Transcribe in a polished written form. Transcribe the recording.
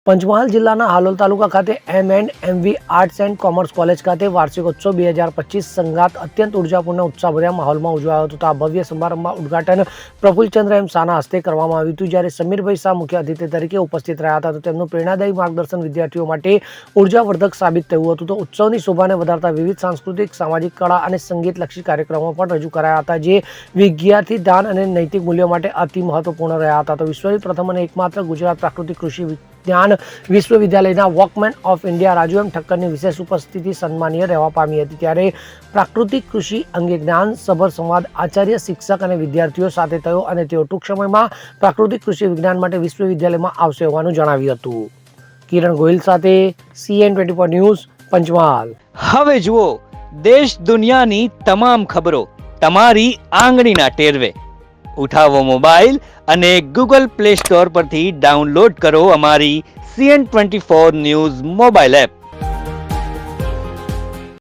પંચમહાલ જિલ્લાના હાલોલ તાલુકા ખાતે M&MV arts and commerce college ખાતે વાર્ષિકોત્સવ 2025 સંગાત અત્યંત ઉર્જાપૂર્ણ ઉત્સાહભર્યા માહોલમાં ઉજવાયો હતો. આ ભવ્ય સમારંભમાં ઉદ્ઘાટન પ્રફુલ્લચંદ્ર એમ શાહના હસ્તે કરવામાં આવ્યું હતું. જ્યારે સમીરભાઈ શાહ મુખ્ય અતિથિ તરીકે ઉપસ્થિત રહ્યા હતા. તો તેમનું પ્રેરણાદાયી માર્ગદર્શન વિદ્યાર્થીઓ માટે ઉર્જાવર્ધક સાબિત થયું હતું. તો ઉત્સવની શોભાને વધારતા વિવિધ સાંસ્કૃતિક, સામાજિક, કળા અને સંગીતલક્ષી કાર્યક્રમો પણ રજૂ કરાયા હતા, જે વિદ્યાર્થી દાન અને નૈતિક મૂલ્યો માટે અતિ મહત્વપૂર્ણ રહ્યા હતા. તો વિશ્વની પ્રથમ અને એકમાત્ર ગુજરાત પ્રાકૃતિક કૃષિ વિજ્ઞાન વિશ્વવિદ્યાલયના વોકમેન ઓફ ઇન્ડિયા રાજુ એમ ઠક્કરની વિશેષ ઉપસ્થિતિ સન્માનીય રહેવા પામી હતી. ત્યારે પ્રાકૃતિક કૃષિ અંગે જ્ઞાનસભર સંવાદ આચાર્ય, શિક્ષક અને વિદ્યાર્થીઓ સાથે થયો અને તેઓ ટૂંક સમયમાં પ્રાકૃતિક કૃષિ વિજ્ઞાન માટે વિશ્વવિદ્યાલયમાં આવશે હોવાનું જણાવ્યું હતું. કિરણ ગોહિલ સાથે CN24 ન્યૂઝ, પંચમહાલ. હવે જુઓ દેશ દુનિયાની તમામ ખબરો તમારી આંગળીના ટેરવે. ઉઠાવો મોબાઈલ અને Google Play Store પરથી ડાઉનલોડ કરો અમારી CN24 ન્યૂઝ મોબાઈલ એપ.